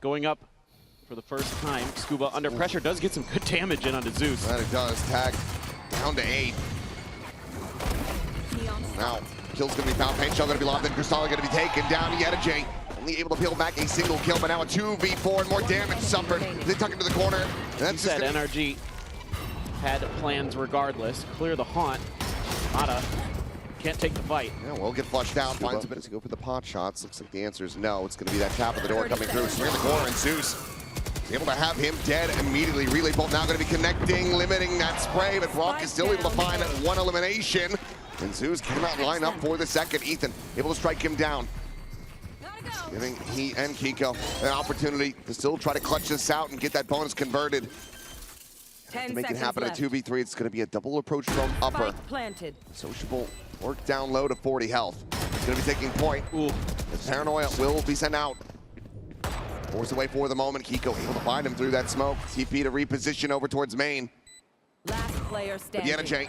going up for the first time. Skuba under pressure does get some good damage in onto Zeus. That it does. Tag down to 8. Now, kill's going to be found. Paint shell going to be lobbed in. KROSTALY going to be taken down. yetujey only able to peel back a single kill, but now a 2v4 and more damage suffered. They tuck into the corner. That's just said NRG had plans regardless. Clear the haunt. Mada can't take the fight. Yeah, we'll get flushed out. Finds a bit to go for the pot shots. Looks like the answer is no. It's going to be that tap of the door coming through. Swing in the corner, and Zeus is able to have him dead immediately. Relay bolt now going to be connecting, limiting that spray, but brawk is still able to find one elimination. And Zeus cannot line up for the second. Ethan able to strike him down. Giving he and keiko an opportunity to still try to clutch this out and get that bonus converted. To make it happen at 2v3, it's going to be a double approach from upper. Sociable work down low to 40 health. It's going to be taking point. Ooh. The paranoia will be sent out. Force away for the moment. keiko able to find him through that smoke. TP to reposition over towards main. Last player standing. yetujey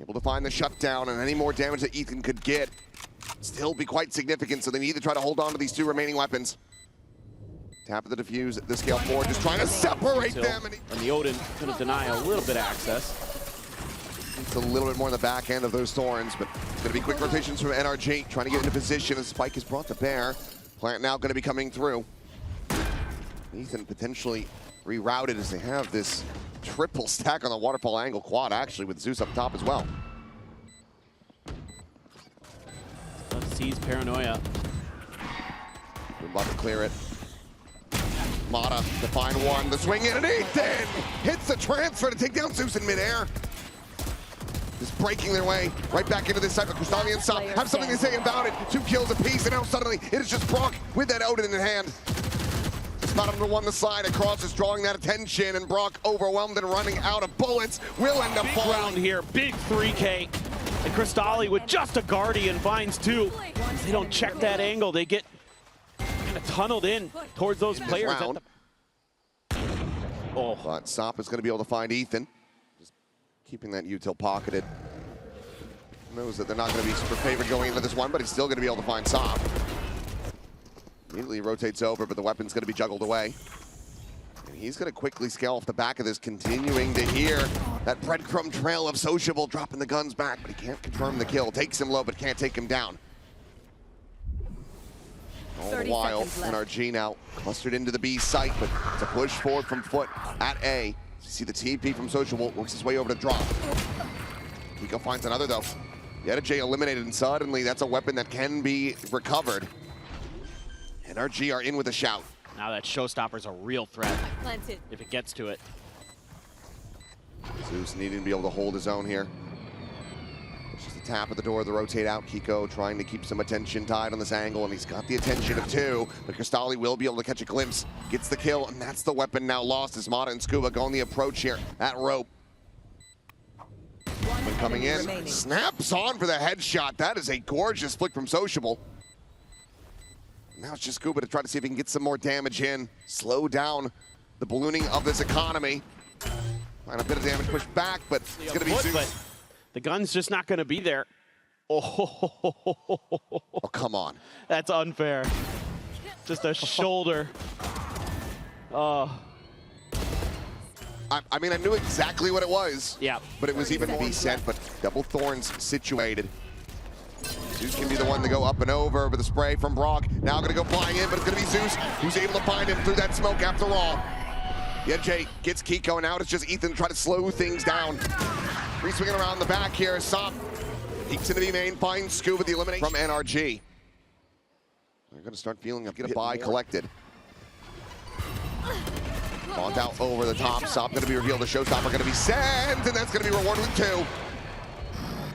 able to find the shutdown, and any more damage that Ethan could get still be quite significant, so they need to try to hold on to these two remaining weapons. Tap of the defuse at the scale 4, just trying to separate them. And the Odin going to deny a little bit of access. It's a little bit more on the back end of those thorns, but it's going to be quick rotations from NRG, trying to get into position as Spike is brought to bear. Plant now going to be coming through. Ethan potentially rerouted as they have this triple stack on the waterfall angle quad, actually, with Zeus up top as well. Sees paranoia. We're about to clear it. Mada to find one. The swing in, and Ethan hits the transfer to take down Zeus in midair. Just breaking their way right back into this cycle. KROSTALY and Sop have something to say about it. 2 kills apiece, and now suddenly it is just brawk with that Odin in hand. Bottom to one the side across is drawing that attention, and brawk overwhelmed and running out of bullets will end up falling. Round here, big 3K. And KROSTALY with just a Guardian finds 2. They don't check that angle. They get kind of tunneled in towards those players. But Sop is going to be able to find Ethan. Just keeping that util pocketed. Knows that they're not going to be super favored going into this one, but he's still going to be able to find Sop. Immediately rotates over, but the weapon's going to be juggled away. And he's going to quickly scale off the back of this, continuing to hear that breadcrumb trail of sociablEE dropping the guns back, but he can't confirm the kill. Takes him low, but can't take him down. All the while, NRG now clustered into the B site, but it's a push forward from FUT at A. You see the TP from sociablEE works his way over to drop. keiko finds another, though. yetujey eliminated, and suddenly that's a weapon that can be recovered. NRG are in with a shout. Now that showstopper's a real threat if it gets to it. Zeus needing to be able to hold his own here. It's just a tap at the door, the rotate out. keiko trying to keep some attention tied on this angle, and he's got the attention of 2. But KROSTALY will be able to catch a glimpse. Gets the kill, and that's the weapon now lost as Mada and Skuba go on the approach here at rope. When coming in, snaps on for the headshot. That is a gorgeous flick from sociablEE. Now it's just Skuba to try to see if he can get some more damage in. Slow down the ballooning of this economy. Find a bit of damage pushed back, but it's going to be Zeus. The gun's just not going to be there. Oh, come on. That's unfair. Just a shoulder. I mean, I knew exactly what it was. Yeah. But it was even be sent, but double thorns situated. Zeus can be the one to go up and over, but the spray from brawk now going to go flying in, but it's going to be Zeus who's able to find him through that smoke after all. yetujey gets keiko, and now it's just Ethan trying to slow things down. Re-swinging around the back here. Sop peeks into the main, finds Skuba the elimination from NRG. They're going to start feeling get a buy collected. Bought out over the top. Sop going to be revealed. The showstopper going to be sent, and that's going to be rewarded with 2.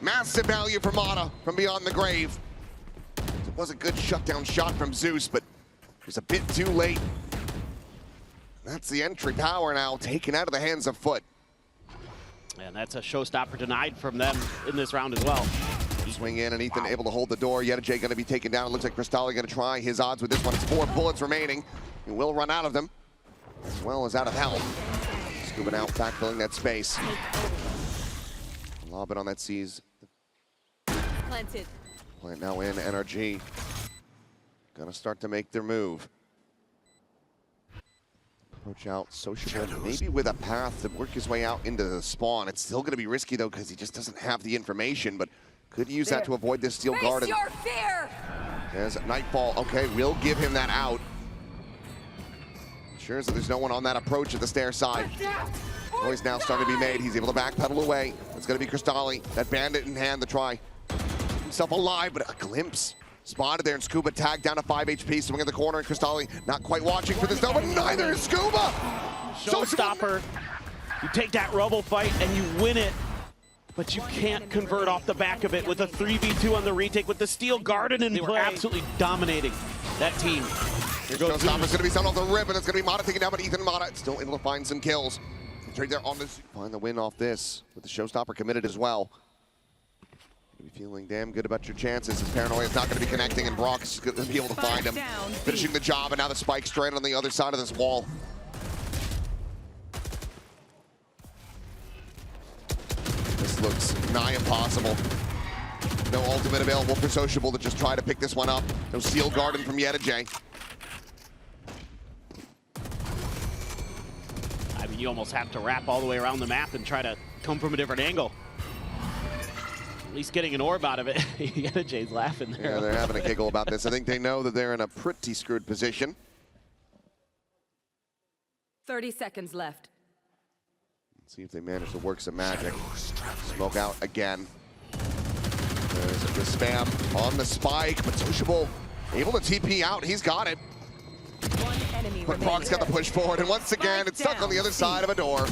Massive value for Mada from beyond the grave. It was a good shutdown shot from Zeus, but it was a bit too late. That's the entry power now taken out of the hands of FUT. And that's a showstopper denied from them in this round as well. Swing in, and Ethan able to hold the door. yetujey going to be taken down. It looks like KROSTALY going to try his odds with this one. It's 4 bullets remaining. He will run out of them, as well as out of health. Skuba now backfilling that space. Lob it on that seas. Plant now in, NRG. Gonna start to make their move. Approach out, sociable, maybe with a path to work his way out into the spawn. It's still going to be risky though because he just doesn't have the information, but could use that to avoid this steel guard. Face your fear! As Nightfall, okay, we'll give him that out. Ensures that there's no one on that approach at the stair side. Noise now starting to be made. He's able to backpedal away. It's going to be KROSTALY, that bandit in hand to try himself alive, but a glimpse. Spotted there, and Skuba tagged down to 5 HP, swing at the corner, and KROSTALY not quite watching for this, no, but neither is Skuba! Showstopper. You take that rubble fight and you win it, but you can't convert off the back of it with a 3v2 on the retake with the steel garden in play. They were absolutely dominating that team. Showstopper's going to be sent off the rip, and it's going to be Mada taken down, but Ethan Mada still able to find some kills. Trade there on this. Find the win off this with the Showstopper committed as well. You'll be feeling damn good about your chances. His paranoia is not going to be connecting, and brawk is going to be able to find him. Finishing the job, and now the spike straight on the other side of this wall. This looks nigh impossible. No ultimate available for Sociable to just try to pick this one up. No Steel Garden from yetujey. I mean, you almost have to wrap all the way around the map and try to come from a different angle. At least getting an orb out of it. yetujey's laughing there. Yeah, they're having a giggle about this. I think they know that they're in a pretty screwed position. 30 seconds left. Let's see if they manage to work some magic. Smoke out again. There's the spam on the spike, but Sociable able to TP out. He's got it. One enemy But brawk's got the push forward, and once again, it's stuck on the other side of a door.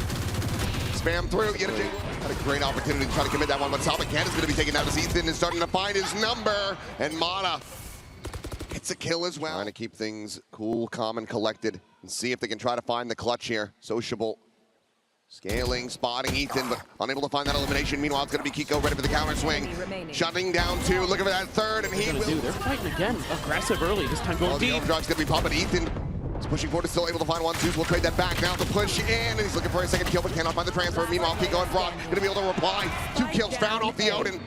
Spam through. yetujey had a great opportunity to try to commit that one, but Top again is going to be taken out as Ethan is starting to find his number, and Mada gets a kill as well. Trying to keep things cool, calm, and collected, and see if they can try to find the clutch here. Sociable scaling, spotting Ethan, but unable to find that elimination. Meanwhile, it's going to be Keiko ready for the counter swing. Shutting down two, looking for that third, and he will. They're fighting again. Aggressive early, this time going deep. The overdrive's going to be popping. Ethan is pushing forward, is still able to find one. Zeus will trade that back now to push in, and he's looking for a second kill, but cannot find the transfer. Meanwhile, Keiko and brawk going to be able to reply. 2 kills found off the Odin.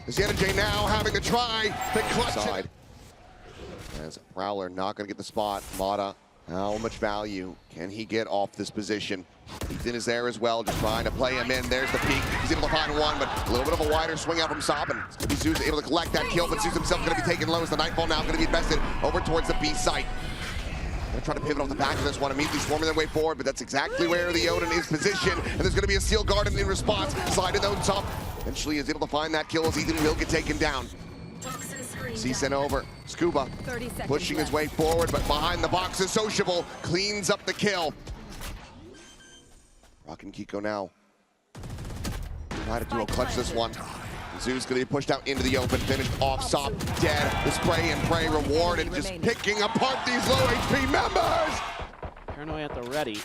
Is yetujey now having to try the clutch side. As Prowler not going to get the spot. Mada, how much value can he get off this position? Ethan is there as well, just trying to play him in. There's the peak. He's able to find one, but a little bit of a wider swing out from Sobbin. It's going to be Zeus able to collect that kill, but Zeus himself going to be taken low as the Nightfall now going to be invested over towards the B site. They're trying to pivot off the back of this one, immediately swarming their way forward, but that's exactly where the Odin is positioned, and there's going to be a Steel Garden in response. Sliding the Odin top. Eventually is able to find that kill as Ethan will get taken down. C sent over. Skuba pushing his way forward, but behind the box is Sociable. Cleans up the kill. Brawk and Keiko now try to dual clutch this one. Zeus going to be pushed out into the open, finished off, Sop dead. The spray and pray rewarded, just picking apart these low HP members. Paranoia at the ready.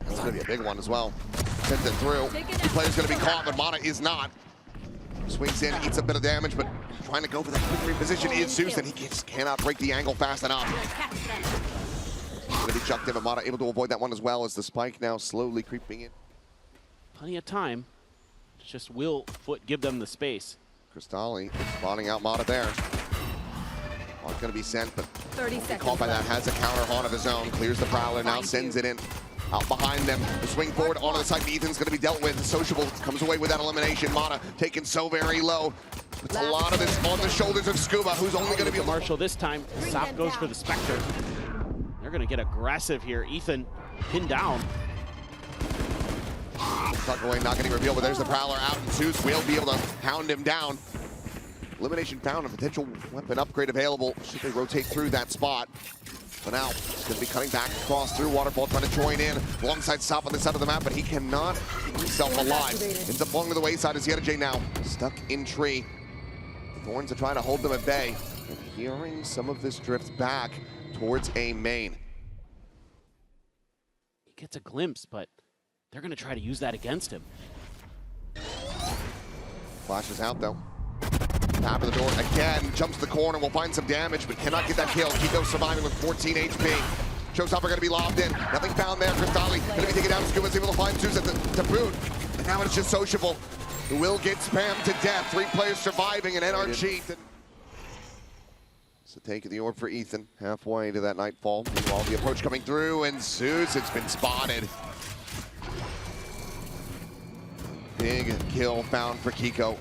That's going to be a big one as well. Sent it through. The player's going to be caught, but Mada is not. Swings in, eats a bit of damage, but trying to go for that quick reposition is Zeus, and he just cannot break the angle fast enough. Going to be chucked in, but Mada able to avoid that one as well as the spike now slowly creeping in. Plenty of time. It's just will FUT give them the space. KROSTALY spotting out Mada there. Not going to be sent, but caught by that, has a counter haunt of his own. Clears the Prowler, now sends it in. Out behind them, the swing forward onto the side. Ethan's going to be dealt with. Sociable comes away with that elimination. Mada taken so very low. It's a lot of this on the shoulders of Skuba, who's only going to be Marshall this time. Sop goes for the Spectre. They're going to get aggressive here. Ethan pinned down. Tuck away, not getting revealed, but there's the Prowler out, and Zeus will be able to hound him down. Elimination found, a potential weapon upgrade available should they rotate through that spot. But now, he's going to be cutting back across through Waterfall, trying to join in alongside Sop on this side of the map, but he cannot keep himself alive. Ends up falling to the wayside as yetujey now stuck in tree. The Thorns are trying to hold them at bay, and hearing some of this drift back towards A main. He gets a glimpse, but they're going to try to use that against him. Flashes out though. Top of the door again, jumps the corner, will find some damage, but cannot get that kill. Keiko surviving with 14 HP. Showstopper going to be lobbed in. Nothing found there. KROSTALY going to be taken down. Skuba's able to find Zeus at to boot. And now it's just Sociable, who will get spammed to death. 3 players surviving, and NRG. So taking the orb for Ethan, halfway to that nightfall. Meanwhile, the approach coming through, and Zeus, it's been spotted. Big kill found for Keiko.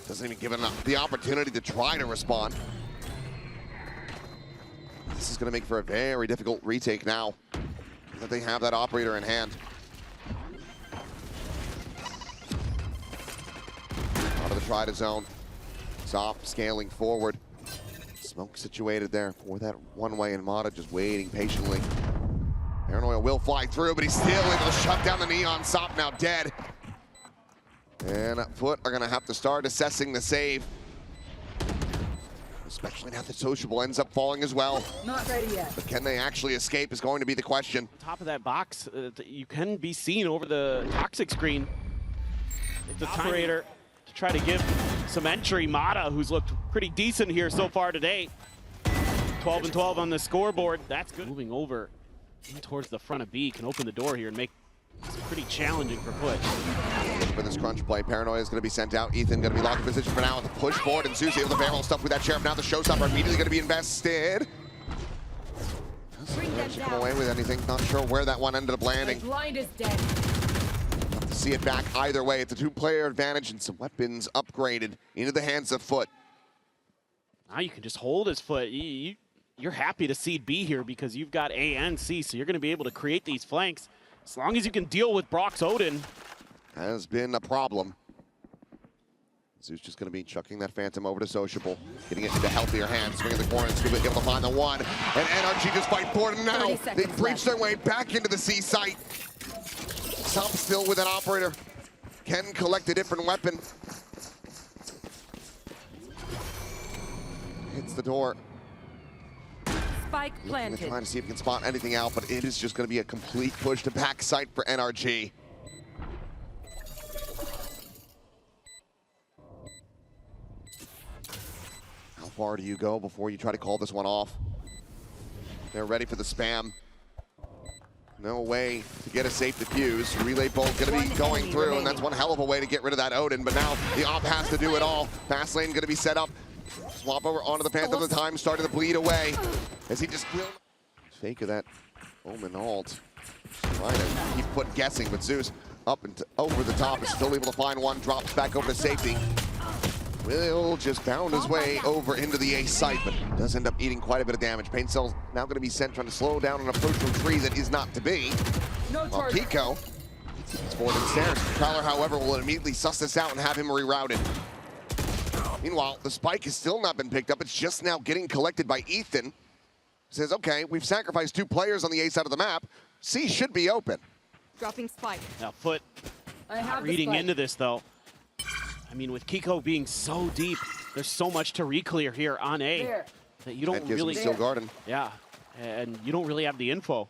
Doesn't even give him the opportunity to try to respond. This is going to make for a very difficult retake now that they have that operator in hand. Out of the try to zone. Zop scaling forward. Smoke situated there for that one-way, and Mada just waiting patiently. Paranoia will fly through, but he's still able to shut down the Neon. Zop now dead. And FUT are going to have to start assessing the save. Especially now that sociablEE ends up falling as well. Not ready yet. But can they actually escape is going to be the question. Top of that box, you can be seen over the toxic screen. The operator to try to give some entry. Mada, who's looked pretty decent here so far today. 12 and 12 on the scoreboard. That's good. Moving over in towards the front of B can open the door here and make this pretty challenging for FUT. For this crunch play, Paranoia is going to be sent out. Ethan going to be locked in position for now with the push forward, and Zeus able to barrel stuff with that sheriff. Now the showstopper immediately going to be invested. Doesn't come away with anything. Not sure where that one ended up landing. The blind is dead. Have to see it back either way. It's a two-player advantage and some weapons upgraded into the hands of FUT. Now you can just hold his FUT. You're happy to seed B here because you've got A and C, so you're going to be able to create these flanks. As long as you can deal with brawk's Odin. Has been a problem. Zeus just going to be chucking that Phantom over to sociablEE, getting it into healthier hands, swinging the corner, and Skuba able to find the one. And NRG just fight for it, and now they breach their way back into the C site. Some still with an operator. Can collect a different weapon. Hits the door. Spike planted. Trying to see if he can spot anything out, but it is just going to be a complete push to back site for NRG. How far do you go before you try to call this one off? They're ready for the spam. No way to get a safe defuse. Relay bolt going to be going through, and that's one hell of a way to get rid of that Odin, but now the op has to do it all. Fast lane going to be set up. Swap over onto the Phantom. The time starting to bleed away as he just will fake of that Omen ult. Trying to keep FUT guessing, but Zeus up and over the top is still able to find one. Drops back over to safety. Will just bound his way over into the A site, but does end up eating quite a bit of damage. Pain Cell's now going to be sent trying to slow down an approach from tree that is not to be. While Keiko is forward and stairs. Prowler, however, will immediately suss this out and have him rerouted. Meanwhile, the spike has still not been picked up. It's just now getting collected by Ethan. Says, okay, we've sacrificed 2 players on the A side of the map. C should be open. Dropping spike. Now FUT reading into this, though. I mean, with Keiko being so deep, there's so much to re-clear here on A that you don't really... Still garden. Yeah, and you don't really have the info.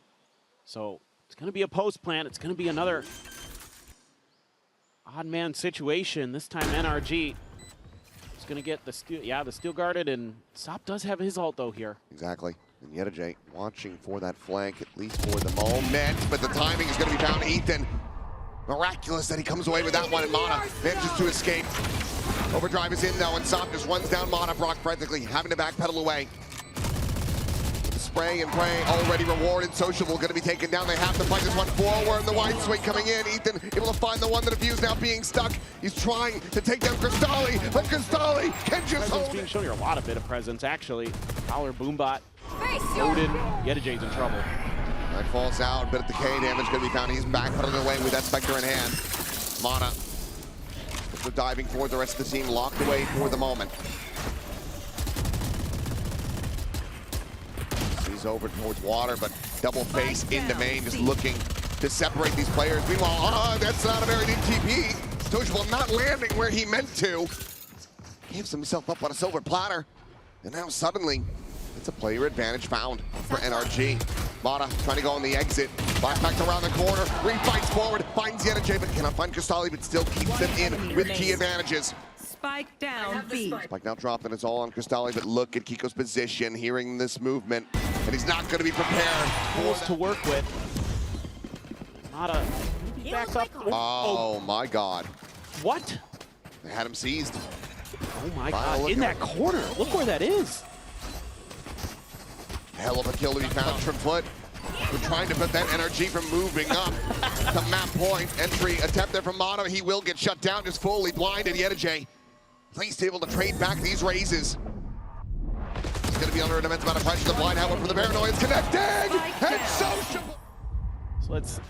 So it's going to be a post plant. It's going to be another odd man situation. This time NRG is going to get the steel guarded, and Sop does have his ult though here. Exactly. And yetujey watching for that flank, at least for the moment, but the timing is going to be found. Ethan, miraculous that he comes away with that one, and Mada manages to escape. Overdrive is in though, and Sop just runs down Mada. brawk practically having to backpedal away. The spray and pray already rewarded. sociablEE going to be taken down. They have to fight this one forward. The wide swing coming in. Ethan able to find the one that abused, now being stuck. He's trying to take down KROSTALY, but KROSTALY can just hold it. Being shown here a lot of bit of presence actually. Prowler, Boombot, Odin, yetujey's in trouble. That falls out, but the K damage going to be found. He's backpedaling away with that Spectre in hand. Mada diving forward. The rest of the team locked away for the moment. He's over towards water, but double face into main, just looking to separate these players. Meanwhile, that's not a very deep TP. sociablEE not landing where he meant to. Gives himself up on a silver platter. And now suddenly, it's a player advantage found for NRG. Mada trying to go on the exit. Flashbacks around the corner. Refights forward. Finds yetujey, but cannot find KROSTALY, but still keeps them in with key advantages. Spike down B. Spike now dropping. It's all on KROSTALY, but look at Keiko's position, hearing this movement, and he's not going to be prepared. Tools to work with. Mada backs up. Oh my God. What? They had him seized. Oh my God, in that corner. Look where that is. Hell of a kill to be found from FUT. We're trying to prevent NRG from moving up to map point. Entry attempt there from Mada. He will get shut down, just fully blinded. Yetujey, at least able to trade back these raises. He's going to be under an immense amount of pressure. The blind, however, the paranoia is connecting. And sociable. So let's...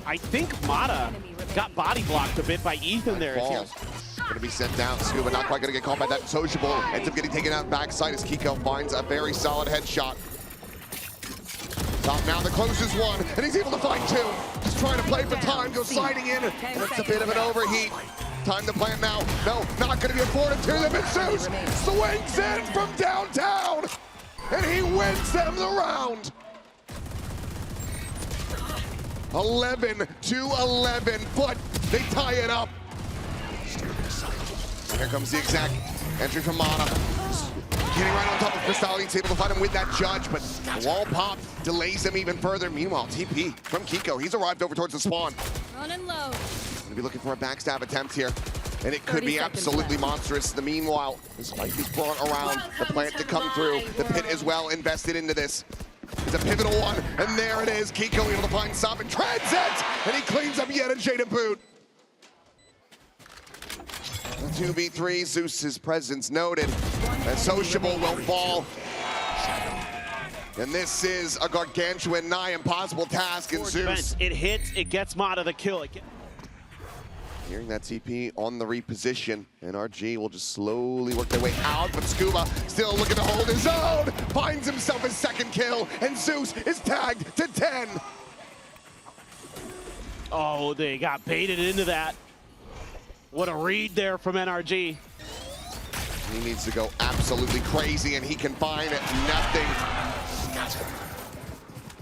I think Mada got body blocked a bit by Ethan there. Falls. Going to be sent down. Skuba not quite going to get caught by that sociable. Ends up getting taken out backside as Keiko finds a very solid headshot. Top now, the closest one, and he's able to find two. Just trying to play for time, goes sliding in, and it's a bit of an overheat. Time to plant now. No, not going to be afforded to them. It's Zeus swings in from downtown, and he wins them the round. 11-11, FUT, they tie it up. Here comes the exact entry from Mada. Getting right on top of KROSTALY, he's able to fight him with that judge, but the wall pop delays him even further. Meanwhile, TP from Keiko, he's arrived over towards the spawn. Running low. Gonna be looking for a backstab attempt here, and it could be absolutely monstrous. The meanwhile, this spike is brought around, the plant to come through, the pit as well invested into this. It's a pivotal one, and there it is. Keiko able to find Sop in transit, and he cleans up Yetujey to boot. 2v3, Zeus's presence noted, and sociable will fall. And this is a gargantuan, nigh impossible task in Zeus. It hits, it gets Mada the kill. Hearing that TP on the reposition, NRG will just slowly work their way out, but Skuba still looking to hold his own, finds himself his second kill, and Zeus is tagged to 10. Oh, they got baited into that. What a read there from NRG. He needs to go absolutely crazy, and he can find nothing.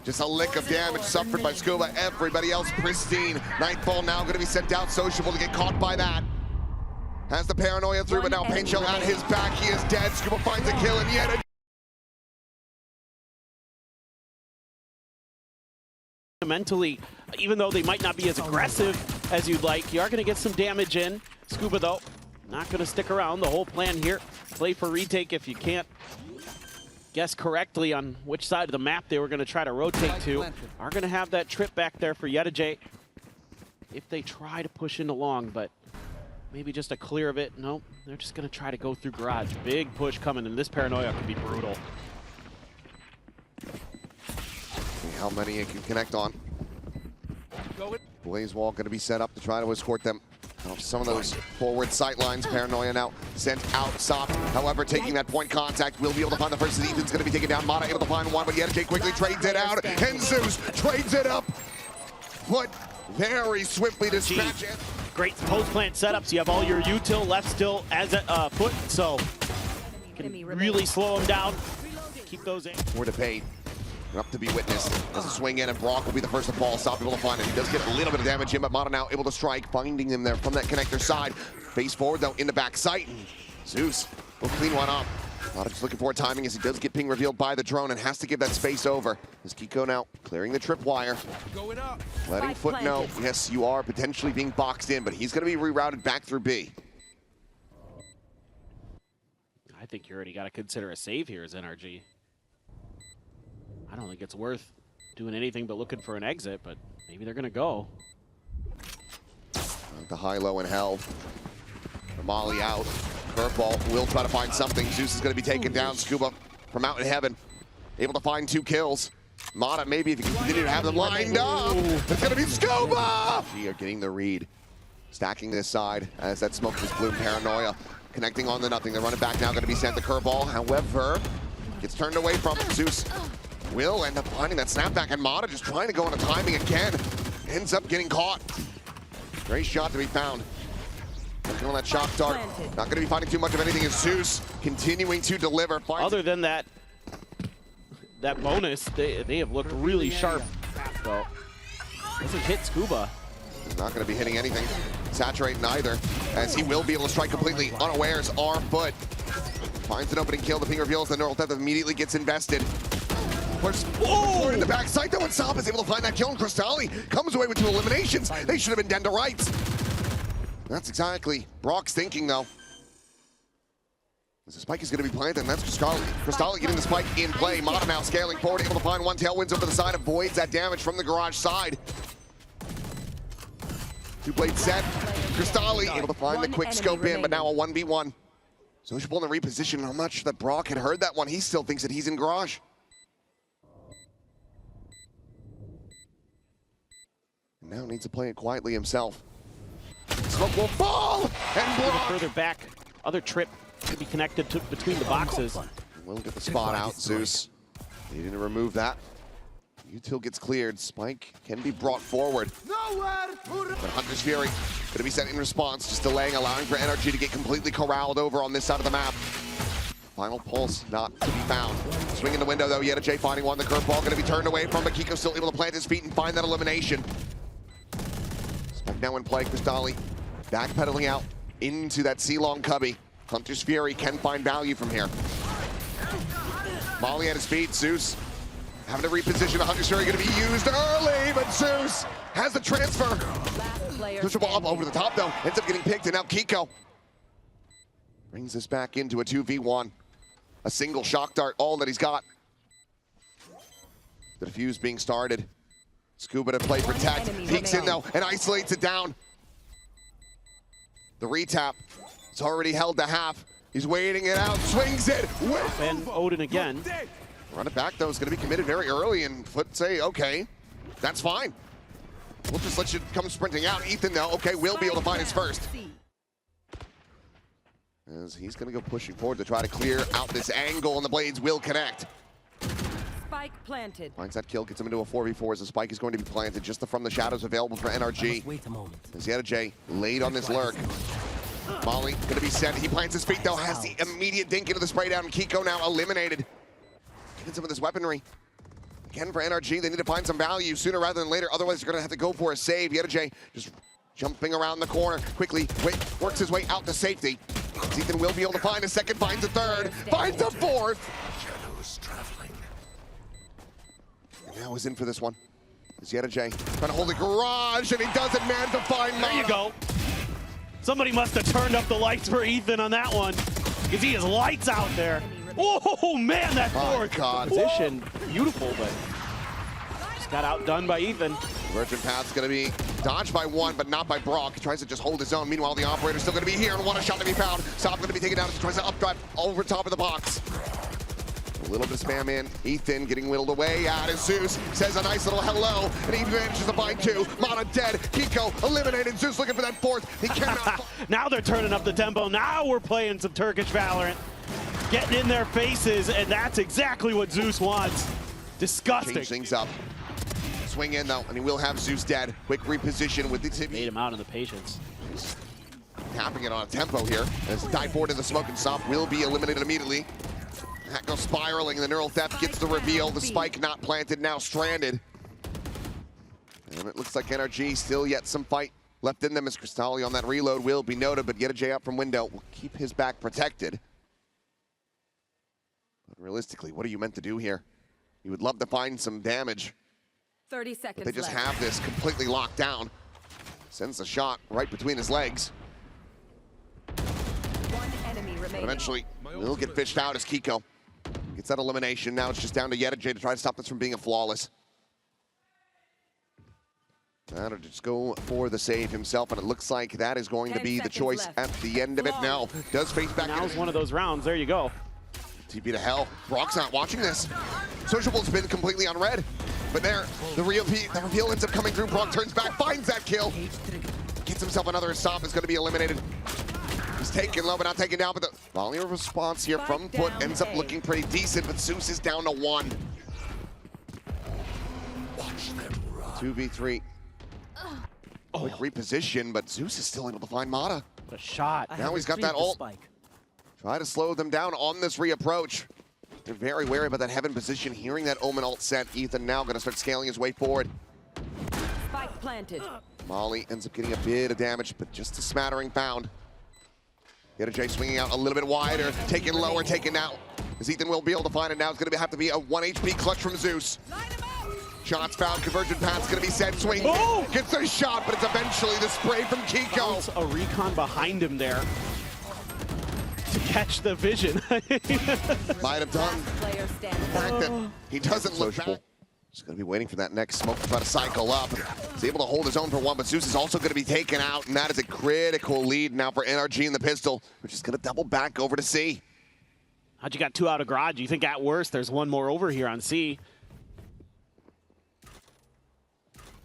Just a lick of damage suffered by Skuba. Everybody else pristine. Nightfall now going to be sent out. Sociable to get caught by that. Has the paranoia through, but now Paint Shell at his back. He is dead. Skuba finds a kill, and yet mentally, even though they might not be as aggressive as you'd like, you are going to get some damage in. Skuba, though, not going to stick around. The whole plan here, play for retake if you can't guess correctly on which side of the map they were going to try to rotate to. Are going to have that trip back there for Yetujey if they try to push in along, but maybe just a clear of it. No, they're just going to try to go through garage. Big push coming, and this paranoia can be brutal. how many it can connect on. Blaze wall going to be set up to try to escort them off some of those forward sight lines. Paranoia now sent out. Sop, however, taking that point contact, will be able to find the first. Ethan's going to be taken down. Mada able to find one, but Yetujey quickly trades it out. And Zeus trades it up. But very swiftly dispatch it. Great post plant setups. You have all your util left still as a foot, so can really slow them down. Keep those in. For debate. Up to be witnessed as a swing in, and brawk will be the first to fall. Stop able to find it. He does get a little bit of damage in, but Mada now able to strike, finding him there from that connector side. Face forward though in the back sight. Zeus will clean one up. Mada just looking for timing as he does get ping revealed by the drone and has to give that space over. As Keiko now clearing the tripwire. Going up. Letting Foot know, yes, you are potentially being boxed in, but he's going to be rerouted back through B. I think you already got to consider a save here as NRG. I don't think it's worth doing anything but looking for an exit, but maybe they're going to go. The high-low in hell. The molly out. Curveball will try to find something. Zeus is going to be taken down. Skuba from out in heaven. Able to find 2 kills. Mada, maybe if you can continue to have them lined up. It's going to be Skuba! They are getting the read. Stacking this side as that smoke was bloom. Paranoia connecting on the nothing. They're running back now. Going to be sent the curveball. However, gets turned away from Zeus. Will end up finding that snapback, and Mada just trying to go on a timing again. Ends up getting caught. Great shot to be found. Looking on that shock dart. Not going to be finding too much of anything as Zeus continuing to deliver. Other than that bonus, they have looked really sharp. So doesn't hit Skuba. He's not going to be hitting anything. Saturating either, as he will be able to strike completely unawares. Our Foot finds an opening kill. The ping reveals the neural death immediately gets invested. In the backside though, and Sop is able to find that kill, and KROSTALY comes away with 2 eliminations. They should have been dead to rights. That's exactly Brock's thinking though. The spike is going to be planted, and that's KROSTALY getting the spike in play. Mada now scaling forward, able to find one. Tailwinds over the side, avoids that damage from the garage side. Two-blade set. KROSTALY able to find the quick scope in, but now a 1v1. Sociable in the reposition. I'm not sure that brawk had heard that one. He still thinks that he's in garage. And now needs to play it quietly himself. Smoke will fall, and brawk Further back, other trip could be connected to between the boxes. We'll get the spot out, xeus. Needing to remove that. Util gets cleared. Spike can be brought forward. But Hunter's Fury going to be sent in response, just delaying, allowing for NRG to get completely corralled over on this side of the map. Final pulse not to be found. Swing in the window though, yetujey finding one. The curveball going to be turned away from, but keiko still able to plant his feet and find that elimination. Spike now in play, KROSTALY backpedaling out into that C-long cubby. Hunter's Fury can find value from here. Molly at his feet, xeus having to reposition. Hunter's Fury going to be used early, but xeus has the transfer. Push the ball up over the top though, ends up getting picked, and now keiko brings this back into a 2v1. A single shock dart, all that he's got. The defuse being started. Skuba to play protect, peeks in though, and isolates it down. The retap. It's already held to half. He's waiting it out, swings it. And Odin again. Run it back though, it's gonna be committed very early, and FUT say, okay, that's fine. We'll just let you come sprinting out. Ethan though, okay, will be able to find his first. As he's gonna go pushing forward to try to clear out this angle, and the blades will connect. Spike planted. Finds that kill, gets him into a 4v4 as the spike is going to be planted just from the shadows available for NRG. Wait a moment. As yetujey laid on this lurk. Molly gonna be sent. He plants his feet though, has the immediate dink into the spray down. keiko now eliminated. Getting some of this weaponry. Again for NRG, they need to find some value sooner rather than later. Otherwise, they're gonna have to go for a save. yetujey just jumping around the corner quickly. Works his way out to safety. Ethan will be able to find a second, finds a third, finds a fourth. And now he's in for this one. Is yetujey trying to hold the garage, and he doesn't manage to find Mada. There you go. Somebody must have turned up the lights for Ethan on that one, because he has lights out there. Oh man, that fourth position, beautiful, but just got outdone by Ethan. Virgin Path's gonna be dodged by one, but not by brawk. He tries to just hold his own. Meanwhile, the operator's still gonna be here, and one shot to be found. Stop gonna be taken down as he tries to updrive over top of the box. A little bit of spam in. Ethan getting whittled away at as xeus says a nice little hello, and he manages to find two. Mada dead. keiko eliminated. xeus looking for that fourth. He cannot. Now they're turning up the tempo. Now we're playing some Turkish Valorant. Getting in their faces, and that's exactly what xeus wants. Disgusting. Change things up. Swing in though, and he will have xeus dead. Quick reposition with the tip. Made him out in the patience. Tapping it on a tempo here. As dive forward in the smoke and stop will be eliminated immediately. That goes spiraling. The neural theft gets the reveal. The spike not planted, now stranded. And it looks like NRG still yet some fight left in them as KROSTALY on that reload will be noted, but yetujey up from window will keep his back protected. But realistically, what are you meant to do here? You would love to find some damage. 30 seconds But they just left. have this completely locked down. Sends a shot right between his legs. One enemy But remaining. eventually, will get fished out as keiko gets that elimination. Now it's just down to yetujey to try to stop this from being a flawless. That'll just go for the save himself, and it looks like that is going to 10 be the seconds choice left. at the end of it. Now does face back. Now's one of those rounds. There you go. TP to hell. brawk's not watching this. Sociable's been completely unread, but there, the reveal ends up coming through. brawk turns back, finds that kill, gets himself another stop. Is going to be eliminated. He's taken low, but not taken down. But the volume of response here from FUT ends up looking pretty decent. But xeus is down to one. 2v3. Quick reposition, but xeus is still able to find Mada. A shot. Now he's got that ult. Try to slow them down on this reapproach. They're very wary about that heaven position. Hearing that Omen ult sent, Ethan now going to start scaling his way forward. Spike planted. Molly ends up getting a bit of damage, but just a smattering found. yetujey swinging out a little bit wider, taken lower, taken out. As Ethan will be able to find it now, it's going to have to be a 1 HP clutch from xeus. Shots found, convergent path's going to be sent, swing, gets a shot, but it's eventually the spray from keiko. A recon behind him there. to catch the vision. Might have done. Player standing. The fact that he doesn't look back. Just going to be waiting for that next smoke to try to cycle up. He's able to hold his own for one, but Zeus is also going to be taken out, and that is a critical lead now for NRG in the pistol, which is going to double back over to C. How'd you got 2 out of garage? You think at worst there's 1 more over here on C?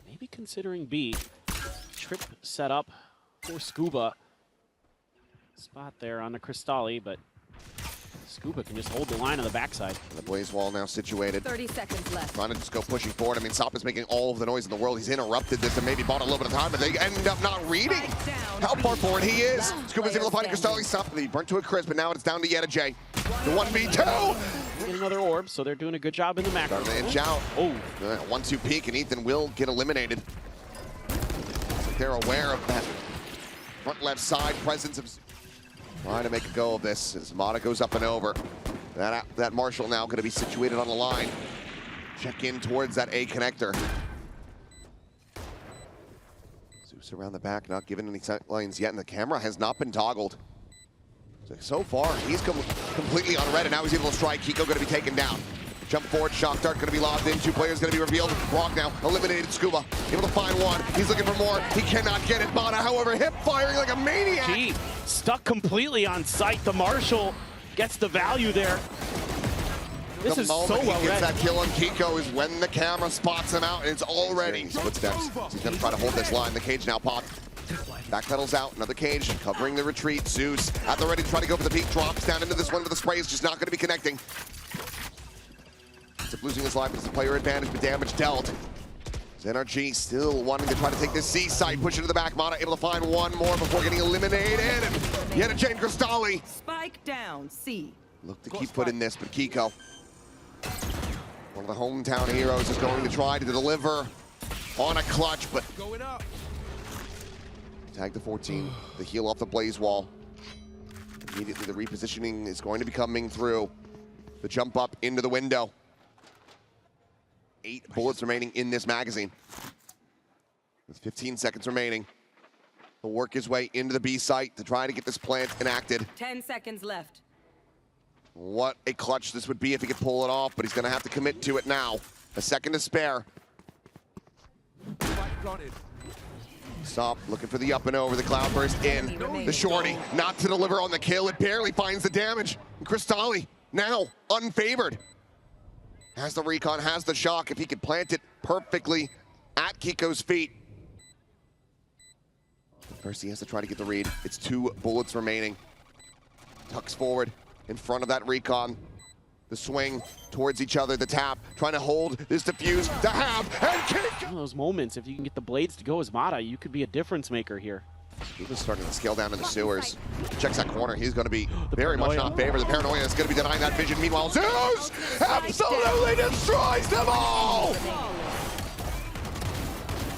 Maybe considering B. Trip set up for Skuba. Spot there on the KROSTALY, but Skuba can just hold the line on the backside. The blaze wall now situated. 30 seconds left. Trying to just go pushing forward. I mean, Sop is making all of the noise in the world. He's interrupted this and maybe bought a little bit of time, but they end up not reading how far forward he is. Skuba's able to find KROSTALY. Sop, he burnt to a crisp, but now it's down to yetujey. The 1v2. Get another orb, so they're doing a good job in the macro. Starting to inch out. Oh. 1-2 peek, and Ethan will get eliminated. They're aware of that front left side presence of... Trying to make a go of this as Mada goes up and over. That Marshall now going to be situated on the line. Check in towards that A connector. Zeus around the back, not giving any sight lines yet, and the camera has not been toggled. So far, he's completely unread, and now he's able to strike. Keiko going to be taken down. Jump forward, shock dart going to be lobbed in. 2 players going to be revealed. brawk now eliminated Skuba. Able to find one. He's looking for more. He cannot get it. Mada, however, hip firing like a maniac. Gee, stuck completely on site. The Marshall gets the value there. This is so well read. He gets read. that kill on Keiko is when the camera spots him out, and it's already footsteps. He's going to try to hold this line. The cage now popped. Backpedals out, another cage, covering the retreat. Zeus at the ready to try to go for the peak. Drops down into this one, but the spray is just not going to be connecting. Ends up losing his life as the player advantage, but damage dealt. NRG still wanting to try to take this C site, push it to the back. Mada able to find one more before getting eliminated. And yetujey and KROSTALY. Spike down, C. Look to keep foot in this, but Keiko, one of the hometown heroes, is going to try to deliver on a clutch, but tag to 14, the heal off the blaze wall. Immediately the repositioning is going to be coming through. The jump up into the window. 8 bullets remaining in this magazine. With 15 seconds remaining, he'll work his way into the B site to try to get this plant enacted. 10 seconds left. What a clutch this would be if he could pull it off, but he's going to have to commit to it now. A second to spare. Stop looking for the up and over. The cloudburst in. The shorty not to deliver on the kill. It barely finds the damage. And KROSTALY now unfavored. Has the recon, has the shock. If he could plant it perfectly at Keiko's feet. First he has to try to get the read. It's 2 bullets remaining. Tucks forward in front of that recon. The swing towards each other, the tap, trying to hold this defuse to have, and Keiko! One of those moments, if you can get the blades to go as Mada, you could be a difference maker here. He was starting to scale down in the sewers. Checks that corner. He's going to be very much not favored. The paranoia is going to be denying that vision. Meanwhile, Zeus absolutely destroys them all!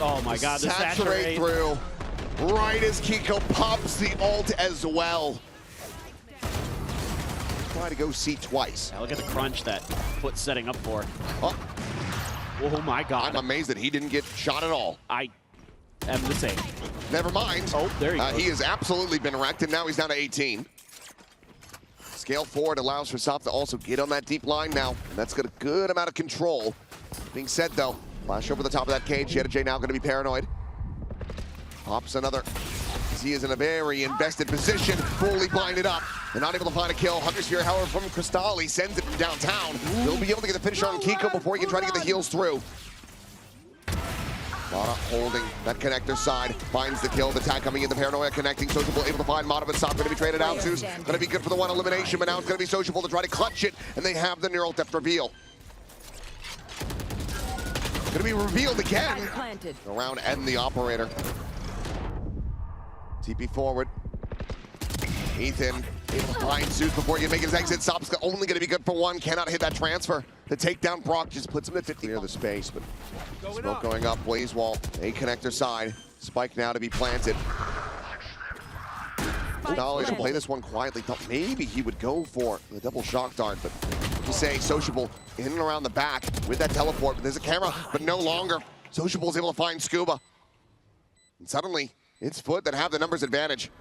Oh my God, the saturate through. Right as Keiko pops the ult as well. Try to go C twice. Yeah, look at the crunch that Foot's setting up for. Oh my God. I'm amazed that he didn't get shot at all. I am the same. Never mind. Oh, there he goes. He has absolutely been wrecked, and now he's down to 18. Scale forward allows for Sop to also get on that deep line now, and that's got a good amount of control. Being said, though, flash over the top of that cage. yetujey now going to be paranoid. Pops another. He is in a very invested position, fully blinded up, and not able to find a kill. Hunger Sphere, however, from KROSTALY sends it from downtown. He'll be able to get the finisher on Keiko before he can try to get the heals through. Mada holding that connector side, finds the kill. The tag coming in, the paranoia connecting. sociablEE able to find Mada, but Sop going to be traded out. Zeus going to be good for the 1 elimination, but now it's going to be sociablEE to try to clutch it, and they have the neural depth reveal. Going to be revealed again. Around and the operator. TP forward. Ethan able to find Zeus before he can make his exit. Sop's only going to be good for 1. Cannot hit that transfer. The takedown brawk just puts him at 50 near the space, but smoke going up. Blaze wall. A connector side. Spike now to be planted. KROSTALY to play this one quietly. Thought maybe he would go for the double shock dart, but to say sociablEE in and around the back with that teleport. But there's a camera, but no longer. sociablEE is able to find Skuba. And suddenly, it's Foot that have the numbers advantage.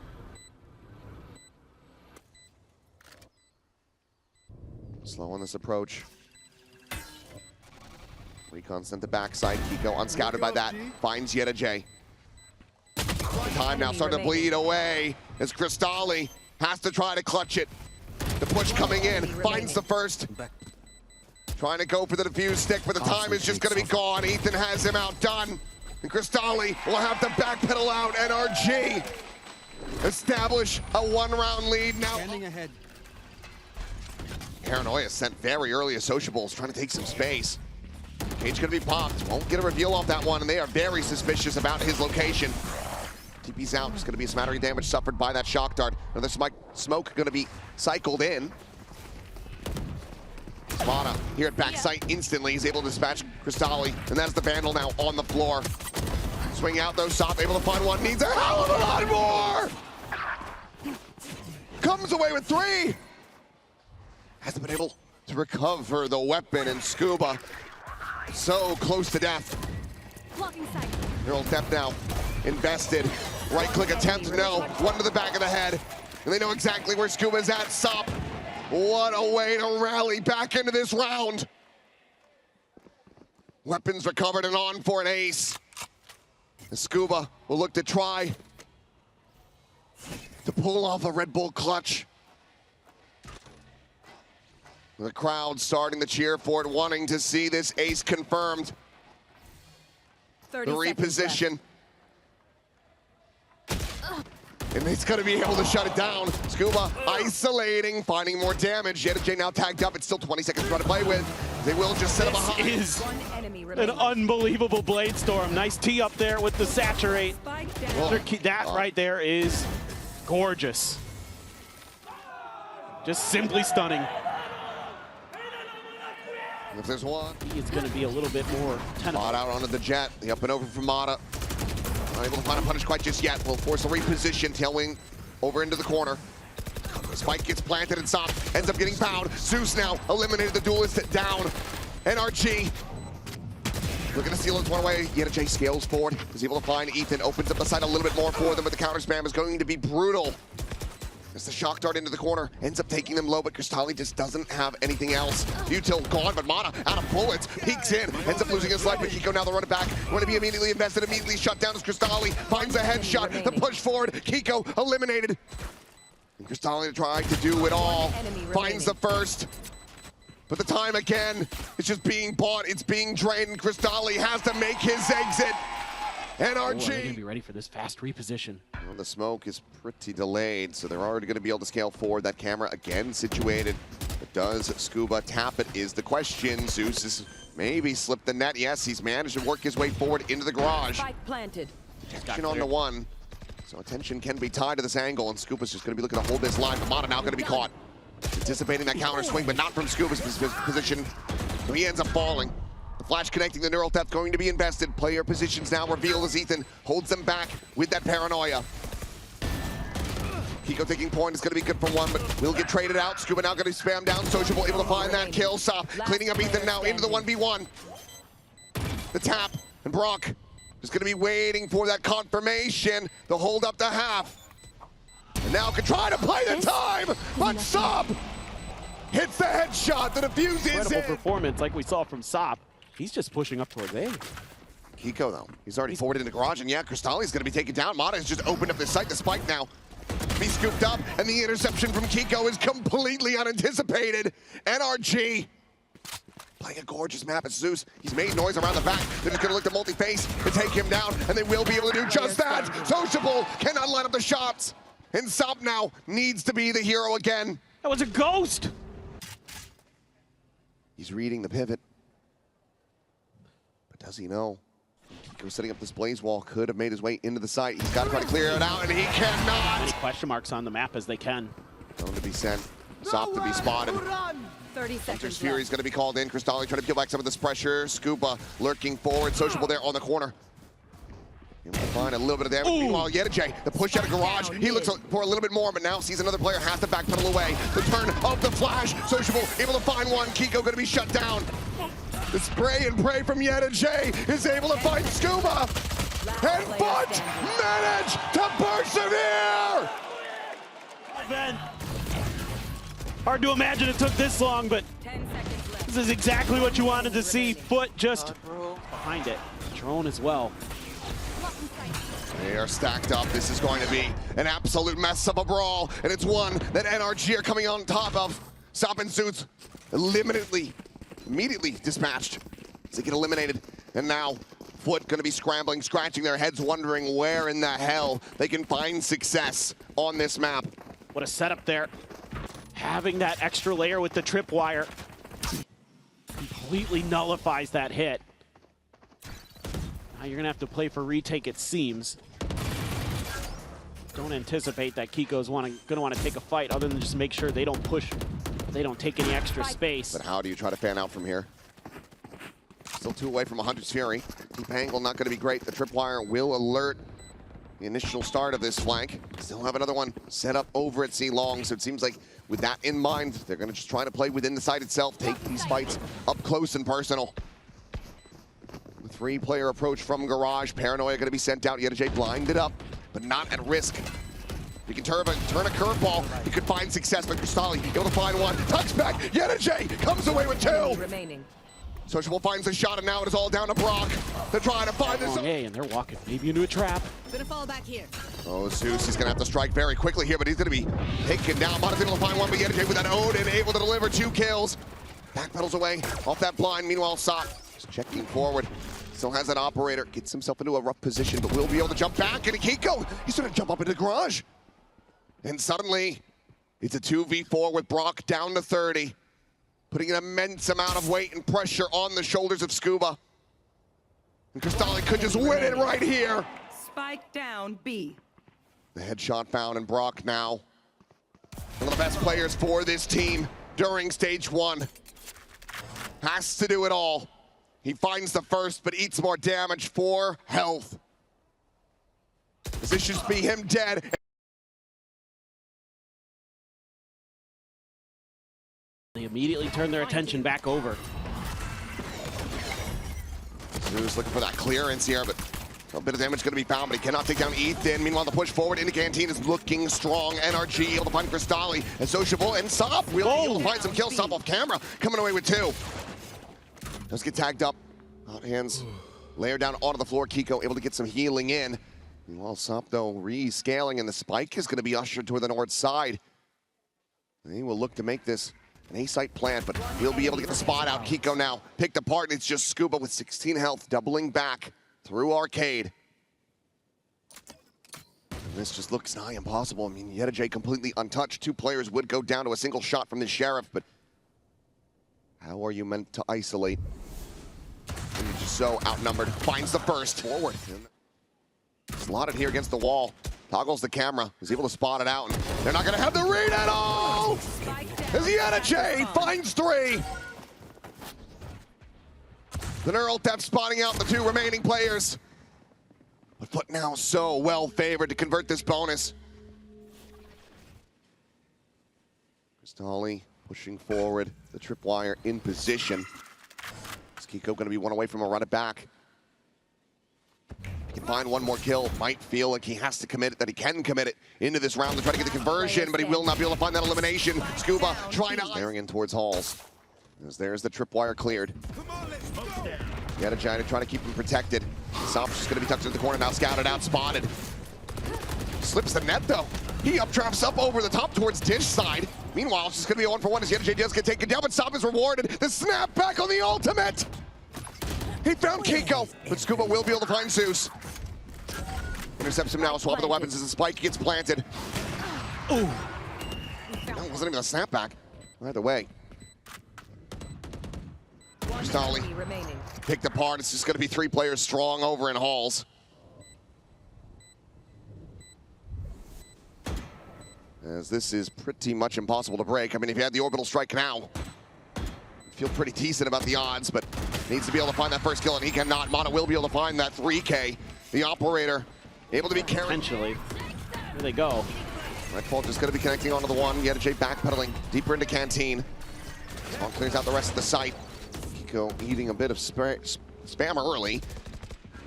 Slow on this approach. Recon sent the backside. Keiko unscouted by that. Finds yetujey. Time now starting to bleed away as KROSTALY has to try to clutch it. The push coming in. Finds the first. Trying to go for the defuse stick, but the time is just going to be gone. Ethan has him outdone. And KROSTALY will have to backpedal out. NRG establish a one-round lead now. Standing ahead. Paranoia sent very early as sociablEE, trying to take some space. Cage gonna be popped. Won't get a reveal off that one, and they are very suspicious about his location. TP's out. It's gonna be a smattering of damage suffered by that shock dart. Another smoke gonna be cycled in. mada here at backside instantly. He's able to dispatch KROSTALY, and that's the Vandal now on the floor. Swing out though, Sop able to find one. Needs a hell of a lot more! Comes away with 3! Hasn't been able to recover the weapon, and Skuba so close to death. Neural depth now invested. Right click attempt, no. One to the back of the head. And they know exactly where Skuba's at. Sop, what a way to rally back into this round. Weapons recovered and on for an ace. And Skuba will look to try to pull off a Red Bull clutch. The crowd starting to cheer for it, wanting to see this ace confirmed. The reposition. And he's going to be able to shut it down. Skuba isolating, finding more damage. yetujey now tagged up. It's still 20 seconds to try to play with. They will just set him behind. This is an unbelievable blade storm. Nice tee up there with the saturate. That right there is gorgeous. Just simply stunning. If there's one, it's going to be a little bit more tenable. Mada out onto the jet. The up and over from Mada. Not able to find a punish quite just yet. Will force a reposition. Tailwing over into the corner. Spike gets planted and Sop ends up getting bound. Zeus now eliminated the duelist down. NRG looking to steal it one way. yetujey scales forward. Is able to find Ethan. Opens up the side a little bit more for them, but the counter spam is going to be brutal. As the shock dart into the corner, ends up taking them low, but KROSTALY just doesn't have anything else. Util gone, but Mada out of bullets, peeks in, ends up losing his life, but Keiko now the run it back. Want to be immediately invested, immediately shut down as KROSTALY finds a headshot, the push forward, Keiko eliminated. And KROSTALY tried to do it all, finds the first. But the time again, it's just being bought, it's being drained, and KROSTALY has to make his exit. NRG. They're gonna be ready for this fast reposition. Well, the smoke is pretty delayed, so they're already going to be able to scale forward. That camera again situated. But does Skuba tap it is the question. Zeus has maybe slipped the net. Yes, he's managed to work his way forward into the garage. Spike planted. Attention on the one. So attention can be tied to this angle, and Skuba's just going to be looking to hold this line. But Mada now going to be caught. Anticipating that counter swing, but not from Skuba's position. So he ends up falling. The flash connecting the neural depth going to be invested. Player positions now revealed as Ethan holds them back with that paranoia. Keiko taking point is going to be good for one, but will get traded out. Skuba now going to spam down. Sociable able to find that kill. Sop cleaning up Ethan now into the 1v1. The tap, and brawk is going to be waiting for that confirmation. They'll hold up to half. And now can try to play the time, but Sop hits the headshot. The defuse is in. Incredible performance like we saw from Sop. He's just pushing up toward A. Keiko, though, he's already forward in the garage, and yeah, KROSTALY's going to be taken down. Mada has just opened up the site. The spike now be scooped up, and the interception from Keiko is completely unanticipated. NRG playing a gorgeous map at Zeus. He's made noise around the back. They're just going to look to multi-face to take him down, and they will be able to do just that. sociablEE cannot line up the shots, and Sop now needs to be the hero again. That was a ghost! He's reading the pivot. Does he know? Keiko setting up this blaze wall, could have made his way into the site. He's got to try to clear it out, and he cannot. Many question marks on the map as they can. Going to be sent. Sop to be spotted. 30 Hunter's seconds Fury is going to be called in. KROSTALY trying to peel back some of this pressure. Skuba lurking forward. sociablEE there on the corner. Able to find a little bit of damage. Meanwhile, yetujey, the push out of garage. He looks for a little bit more, but now sees another player has to backpedal away. The turn of the flash. sociablEE able to find one. Keiko going to be shut down. The spray and pray from yetujey is able to find Skuba. And FUT managed to persevere! Hard to imagine it took this long, but 10 seconds left. this is exactly what you wanted to see. FUT just behind it. Drone as well. They are stacked up. This is going to be an absolute mess of a brawl, and it's one that NRG are coming on top of. Sop and Suits immediately dispatched as they get eliminated, and now FUT going to be scrambling, scratching their heads, wondering where in the hell they can find success on this map. What a setup there. Having that extra layer with the tripwire completely nullifies that hit. Now you're gonna have to play for retake, it seems. Don't anticipate that Keiko's gonna want to take a fight other than just make sure they don't push, they don't take any extra space. But how do you try to fan out from here? Still 2 away from 100's Fury. Deep angle not gonna be great. The tripwire will alert the initial start of this flank. Still have another one set up over at C long, so it seems like with that in mind, they're gonna just try to play within the site itself, take these fights up close and personal. The 3-player approach from Garage. Paranoia gonna be sent out. yetujey blinded up, but not at risk. You can turn a curveball. You could find success, but KROSTALY able to find one. Tucks back. yetujey comes away with 2. Remaining. Sociable finds a shot, and now it is all down to brawk. They're trying to find this. Hey, and they're walking maybe into a trap. Gonna fall back here. Oh, Zeus is gonna have to strike very quickly here, but he's gonna be taken down. Mada's able to find one, but yetujey with that Odin able to deliver 2 kills. Backpedals away off that blind. Meanwhile, Sop is checking forward. Still has that operator. Gets himself into a rough position, but will be able to jump back. And keiko, he's gonna jump up into the garage. And suddenly, it's a 2v4 with brawk down to 30. Putting an immense amount of weight and pressure on the shoulders of Skuba. And KROSTALY could just win it right here. Spike down B. The headshot found, and brawk now one of the best players for this team during stage 1. Has to do it all. He finds the first, but eats more damage for health. This should be him dead. They immediately turn their attention back over. Zeus looking for that clearance here, but a bit of damage going to be found, but he cannot take down Ethan. Meanwhile, the push forward into Canteen is looking strong. NRG able to find KROSTALY and sociable, and Sop will be able to find some kills. Sop off camera, coming away with 2. Does get tagged up. Hot hands layer down onto the floor. Keiko able to get some healing in. Meanwhile, Sop though rescaling, and the spike is going to be ushered toward the north side. And he will look to make this an A-site plant, but he'll be able to get the spot out. Keiko now picked apart, and it's just Skuba with 16 health, doubling back through Arcade. And this just looks nigh impossible. I mean, yetujey completely untouched. 2 players would go down to a single shot from the Sheriff, but how are you meant to isolate when you're just so outnumbered? Finds the first. Forward. Slotted here against the wall. Toggles the camera. He's able to spot it out, and they're not going to have the read at all! As yetujey finds 3. The neural theft spotting out the 2 remaining players. But FUT now so well favored to convert this bonus. KROSTALY pushing forward. The tripwire in position. Is Keiko going to be 1 away from a run it back? He can find 1 more kill. Might feel like he has to commit it, that he can commit it into this round to try to get the conversion, but he will not be able to find that elimination. Skuba trying to staring in towards Halls. As there's the tripwire cleared. yetujey trying to keep him protected. Sop's just going to be tucked into the corner now, scouted out, spotted. Slips the net though. He updrafts up over the top towards Dish side. Meanwhile, it's just going to be a 1-for-1 as yetujey does get taken down, but Sop is rewarded. The snap back on the ultimate. He found Keiko, but Skuba will be able to find Zeus. Intercepts him now, swap of the weapons as the spike gets planted. Ooh. That wasn't even a snapback. Either way. KROSTALY picked apart. It's just going to be 3 players strong over in Halls. As this is pretty much impossible to break. I mean, if you had the orbital strike now, feel pretty decent about the odds, but needs to be able to find that first kill, and he cannot. Mada will be able to find that 3K. The operator able to be carried. Potentially. Here they go. Redfall just going to be connecting onto the 1. yetujey backpedaling deeper into Canteen. Spawn clears out the rest of the site. Keiko eating a bit of spam early.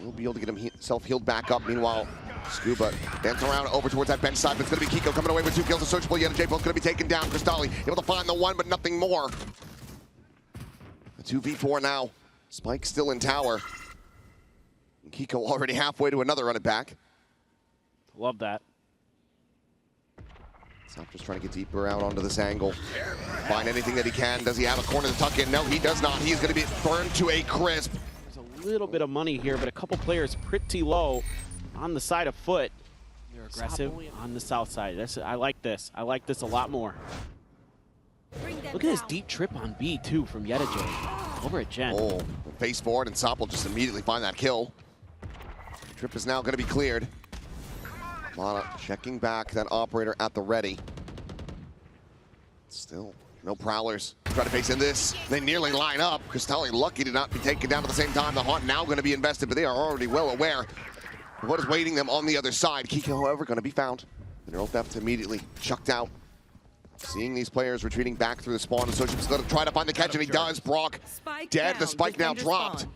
He'll be able to get himself healed back up. Meanwhile, Skuba dance around over towards that bench side, but it's going to be Keiko coming away with 2 kills. The sociablEE, yetujey both going to be taken down. KROSTALY able to find the one, but nothing more. A 2v4 now. Spike still in tower. And Keiko already halfway to another run it back. Love that. Stop just trying to get deeper out onto this angle. Find anything that he can. Does he have a corner to tuck in? No, he does not. He's going to be burned to a crisp. There's a little bit of money here, but a couple players pretty low on the side of FUT. They're aggressive on the south side. I like this. I like this a lot more. Look at this deep trip on B, too, from yetujey over at Gen. Oh, face forward, and Sop will just immediately find that kill. Trip is now going to be cleared. Mada checking back, that operator at the ready. Still, no prowlers. Try to face in this. They nearly line up. KROSTALY lucky to not be taken down at the same time. The Haunt now going to be invested, but they are already well aware of what is waiting them on the other side. Keiko, however, going to be found. Neural theft immediately chucked out. Seeing these players retreating back through the spawn, and sociablEE's going to try to find the catch, and he does. brawk dead. The spike now dropped.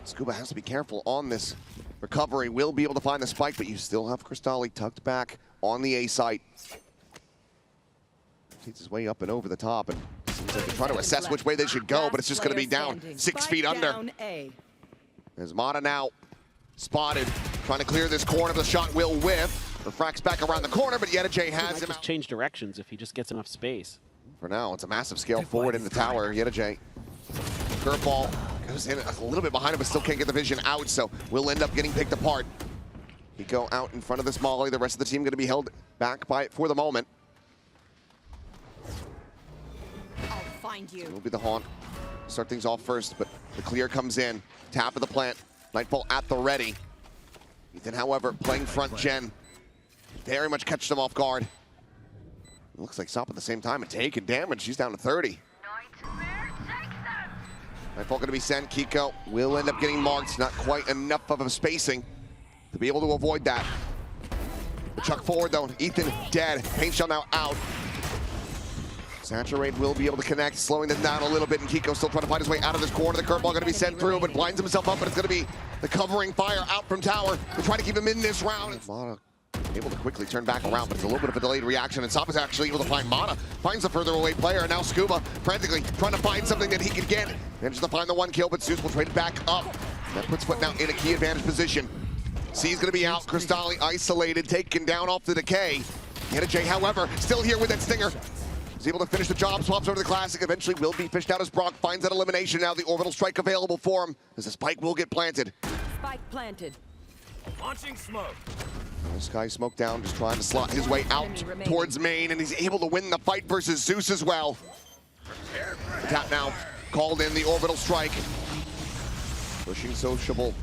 Skuba has to be careful on this recovery. Will be able to find the spike, but you still have KROSTALY tucked back on the A site. Takes his way up and over the top, and seems like they're trying to assess which way they should go, but it's just going to be down 6 feet under. As Mada now spotted, trying to clear this corner. The shot will whiff. The frac's back around the corner, but yetujey has him. Just change directions if he just gets enough space. For now, it's a massive scale forward in the tower. yetujey, curveball goes in a little bit behind him, but still can't get the vision out, so will end up getting picked apart. He go out in front of this molly. The rest of the team going to be held back by it for the moment. I'll find you. It will be the Haunt. Start things off first, but the clear comes in. Tap of the plant. Nightfall at the ready. Ethan, however, playing front gen. Very much catch them off guard. It looks like Sop at the same time and taking damage. She's down to 30. Nightfall going to be sent. Keiko will end up getting marked. Not quite enough of a spacing to be able to avoid that. The chuck forward though. Ethan dead. Paint shell now out. Saturate will be able to connect, slowing them down a little bit, and Keiko still trying to find his way out of this corner. The curveball going to be sent through, but blinds himself up, and it's going to be the covering fire out from tower to try to keep him in this round. Mada able to quickly turn back around, but it's a little bit of a delayed reaction, and Sop is actually able to find Mada. Finds the further away player, and now Skuba frantically trying to find something that he can get. Manages to find the 1 kill, but Zeus will trade it back up. That puts FUT now in a key advantage position. C's going to be out. KROSTALY isolated, taken down off the decay. yetujey, however, still here with that stinger. He's able to finish the job, swaps over to the Classic, eventually will be fished out as brawk finds that elimination now. The orbital strike available for him as the spike will get planted. Spike planted. Launching smoke. This guy smoke down, just trying to slot his way out towards main, and he's able to win the fight versus Zeus as well. The tap now called in the orbital strike. Pushing sociablEE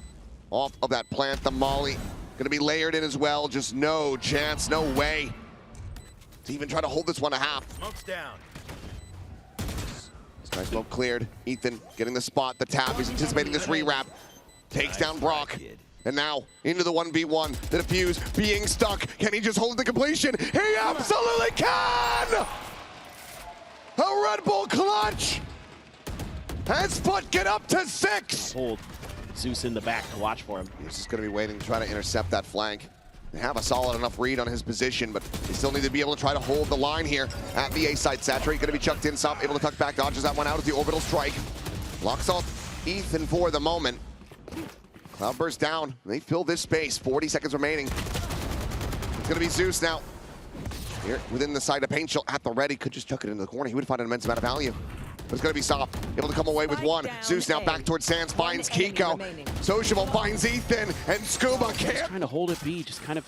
off of that plant. The molly gonna be layered in as well. Just no chance, no way to even try to hold this one a half. Smoke's down. This guy's smoke cleared. Ethan getting the spot, the tap. He's anticipating this rewrap. Takes down brawk. And now into the 1v1. The defuse being stuck. Can he just hold it to completion? He absolutely can! A Red Bull clutch! Has FUT get up to 6! Hold Zeus in the back to watch for him. He's just going to be waiting to try to intercept that flank. They have a solid enough read on his position, but they still need to be able to try to hold the line here at the A site. Saturate going to be chucked in. Sop able to tuck back, dodges that one out of the orbital strike. Locks off Ethan for the moment. Cloudburst down. They fill this space. 40 seconds remaining. It's going to be Zeus now. Here within the side of Paint Shell at the ready. Could just chuck it into the corner. He would find an immense amount of value. But it's going to be Sop. Able to come away with 1. Zeus now back towards Sands. Finds Keiko. sociablEE finds Ethan. And Skuba can't. Just trying to hold it B. Just kind of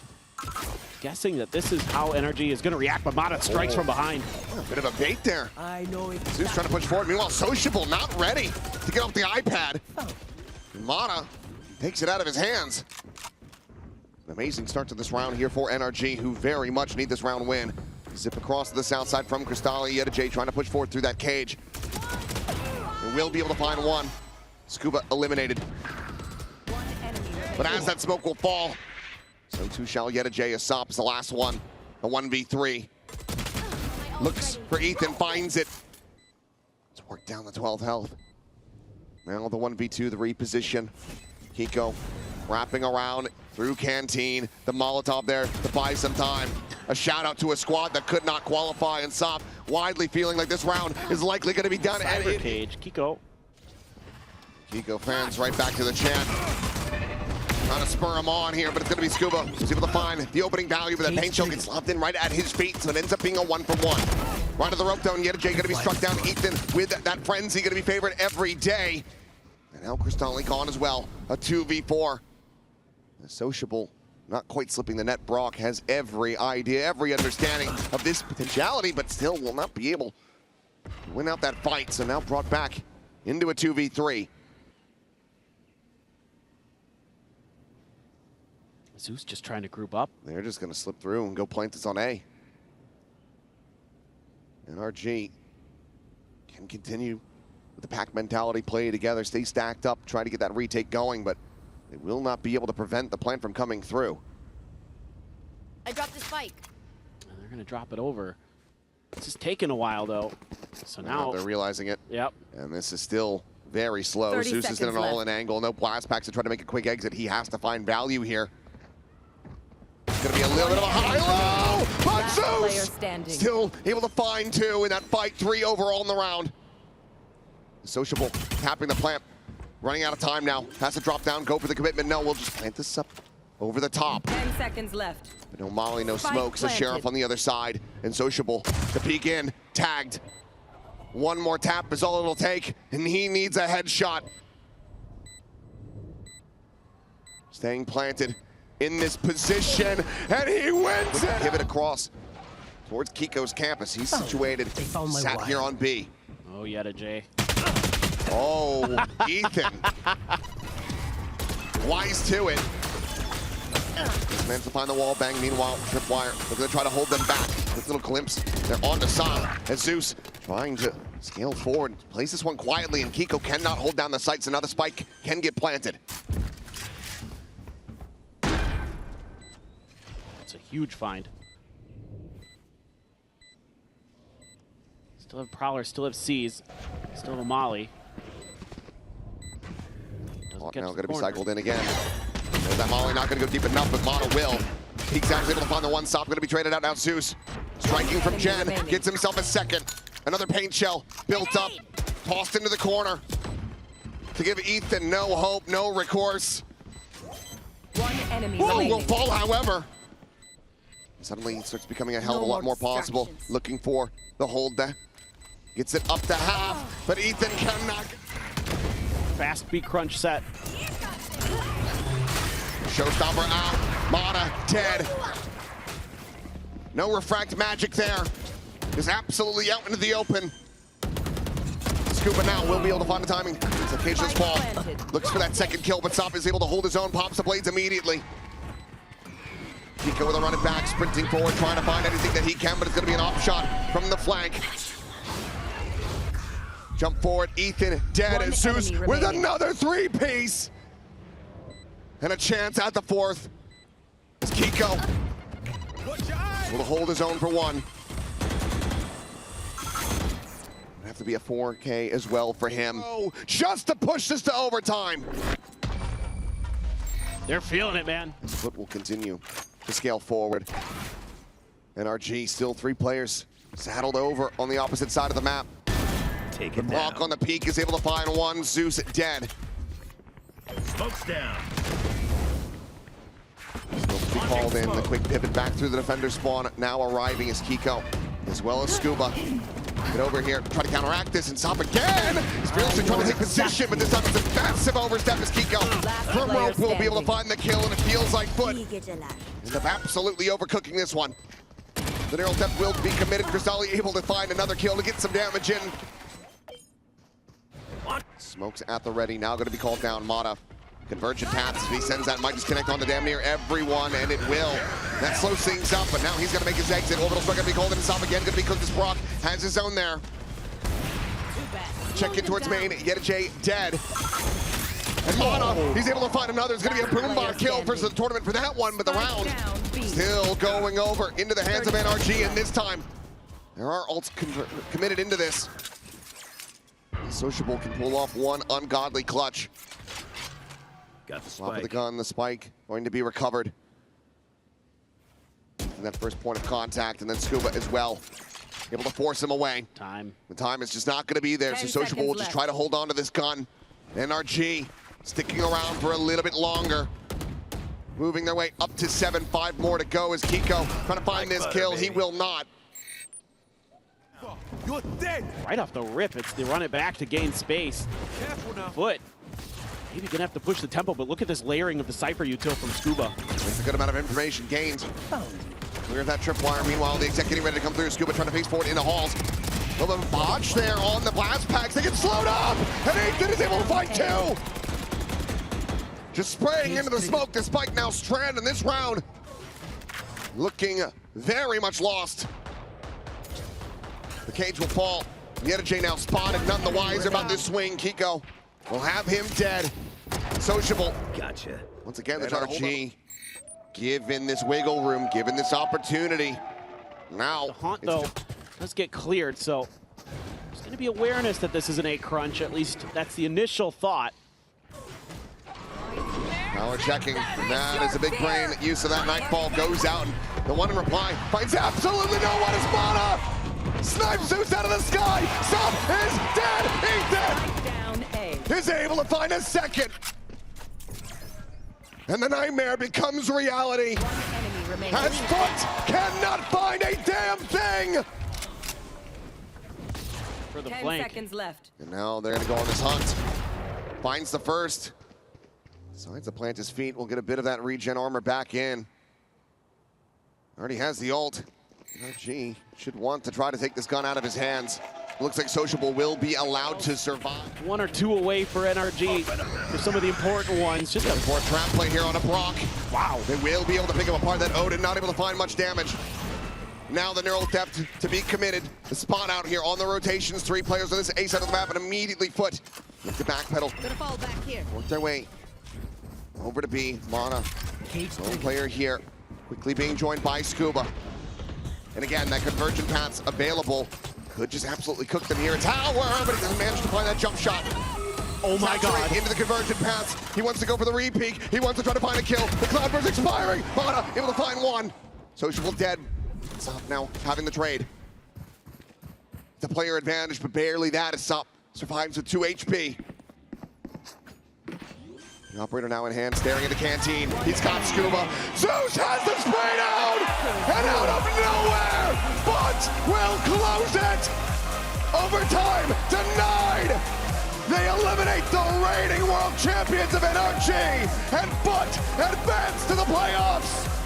guessing that this is how NRG is going to react. But Mada strikes from behind. A bit of a bait there. I know it. Zeus trying to push forward. Meanwhile, sociablEE not ready to get off the iPad. Mada takes it out of his hands. An amazing start to this round here for NRG, who very much need this round win. Zip across to the south side from KROSTALY. yetujey trying to push forward through that cage. And will be able to find 1. Skuba eliminated. But as that smoke will fall, so too shall yetujey as Sop is the last one. A 1v3. Looks for Ethan, finds it. Let's work down the 12 health. Now the 1v2, the reposition. Keiko wrapping around through Canteen. The Molotov there to buy some time. A shout out to a squad that could not qualify, and Sop widely feeling like this round is likely going to be done. And Cage, Keiko. Keiko fans right back to the chant. Trying to spur him on here, but it's going to be Skuba who's able to find the opening value, but that paint choke gets lobbed in right at his feet, so it ends up being a 1-for-1. Right to the rope though, and yetujey going to be struck down. Ethan with that frenzy going to be favored every day. And now KROSTALY gone as well. A 2v4. The sociable, not quite slipping the net. brawk has every idea, every understanding of this potentiality, but still will not be able to win out that fight. So now brought back into a 2v3. xeus just trying to group up. They're just going to slip through and go plant this on A. NRG can continue with the pack mentality, play together, stay stacked up, try to get that retake going, but they will not be able to prevent the plant from coming through. I dropped the spike. And they're going to drop it over. This is taking a while, though. So now they're realizing it. Yep. And this is still very slow. xeus is in an all-in angle. No blast packs to try to make a quick exit. He has to find value here. It's going to be a little bit of a high-low, but xeus still able to find two in that fight. 3 overall in the round. Sociable tapping the plant. Running out of time now. Has to drop down, go for the commitment. No, we'll just plant this up over the top. 10 seconds left. But no molly, no smokes. The sheriff on the other side. And sociable to peek in. Tagged. One more tap is all it'll take. And he needs a headshot. Staying planted in this position. And he wins it! Give it across towards Keiko's campus. He's situated, sat here on B. Oh, yetujey. Oh, Ethan. Wise to it. This man's to find the wall bang. Meanwhile, tripwire. They're going to try to hold them back. This little glimpse. They're on to Sop. And xeus trying to scale forward. Place this one quietly, and Keiko cannot hold down the sights. Another spike can get planted. It's a huge find. Still have Prowler, still have C's, still have a molly. Now going to be cycled in again. There's that molly not going to go deep enough, but Mada will. Peeks out, is able to find the one stop. Going to be traded out now. xeus striking from Jen, gets himself a second. Another paint shell built up, tossed into the corner to give Ethan no hope, no recourse. One enemy Will fall, however. Suddenly it starts becoming a hell of a lot more possible. Looking for the hold there. Gets it up to half, but Ethan cannot. Fast beat crunch set. Showstopper out. Mada dead. No refract magic there. Is absolutely out into the open. Skuba now will be able to find the timing. It's occasional fall. Looks for that second kill, but Sop is able to hold his own. Pops the blades immediately. Keiko with a running back, sprinting forward, trying to find anything that he can, but it's going to be an off shot from the flank. Jump forward, Ethan dead, and xeus with another 3-piece. And a chance at the 4th. It's Keiko will hold his own for 1. Have to be a 4K as well for him. Oh, just to push this to overtime. They're feeling it, man. This foot will continue to scale forward. NRG still 3 players saddled over on the opposite side of the map. Take it brawk down. on the peak is able to find one. xeus dead. Smoke's down. Still to be called in. The quick pivot back through the defender spawn. Now arriving is Keiko, as well as Skuba. Get over here, try to counteract this, and Sop again! He's fearlessly trying to take position, but this time it's a massive overstep as Keiko. From rope will be able to find the kill, and it feels like FUT ends up absolutely overcooking this one. The neural depth will be committed. KROSTALY able to find another kill to get some damage in. Smokes at the ready, now going to be called down. Mada, convergent paths. If he sends that, might disconnect on to damn near everyone, and it will. That slows things up, but now he's going to make his exit. Orbital strike going to be called in. Stop again, going to be cooked as brawk. Has his own there. Check in towards main. yetujey dead. And Mada, he's able to find another. It's going to be a boombar kill for the tournament for that one, but the round still going over into the hands of NRG, and this time there are ults committed into this. Sociable can pull off one ungodly clutch. Got the Top of the spike. gun, the spike going to be recovered. And that first point of contact, and then Skuba as well. Able to force him away. Time. The time is just not going to be there, so 10 Sociable will seconds just left. try to hold on to this gun. NRG sticking around for a little bit longer. Moving their way up to 7, 5 more to go as Keiko trying to find this kill. He will not. You're dead. Right off the rip, they run it back to gain space. Careful now. Foot. Maybe gonna have to push the tempo, but look at this layering of the Cypher util from Skuba. That's a good amount of information gained. Clear that tripwire. Meanwhile, the exec getting ready to come through. Skuba trying to face forward in the halls. A little bit of botch there on the blast packs. They get slowed up, and Ethan is able to fight too. Just spraying into the smoke. The spike now stranded in this round. Looking very much lost. The cage will fall. Yetujey now spotted, none the wiser about this swing. Keiko will have him dead. Sociable. Gotcha. Once again, the NRG given this wiggle room, given this opportunity. Now, The haunt, though, does get cleared, so there's going to be awareness that this is an 8 crunch. At least that's the initial thought. power checking. That is a big brain use of that nightfall. Goes out, and the one in reply finds absolutely no one. It's Mana. Snipe Zeus out of the sky. Sop is dead. He's dead. Down A. Is able to find a second. And the nightmare becomes reality. One enemy remaining. As FUT cannot find a damn thing. For the 10 flank. seconds left. And now they're gonna go on this hunt. Finds the first. Decides to plant his feet. We'll get a bit of that regen armor back in. Already has the ult. NRG should want to try to take this gun out of his hands. Looks like Sociable will be allowed to survive. 1 or 2 away for NRG for some of the important ones. Just a For a trap play here on a brawk. wow. They will be able to pick him apart. That Odin not able to find much damage. Now the neural depth to be committed. The spot out here on the rotations. 3 players on this A side of the map, and immediately FUT with the backpedal. Gonna fall back here. Work their way over to B. Mana, lone player here, quickly being joined by Skuba. And again, that convergent path's available. Could just absolutely cook them here. Tower, but he doesn't manage to find that jump shot. Oh my God. Into the convergent paths. He wants to go for the re-peek. He wants to try to find a kill. The cloud burst expiring. Mana able to find one. Sociable dead. Sop now having the trade. The player advantage, but barely that as Sop survives with 2 HP. The operator now in hand, staring at the canteen. He's got Skuba. Zeus has the spray down! And out of nowhere, FUT will close it! Overtime denied! They eliminate the reigning world champions of NRG, and FUT advance to the playoffs!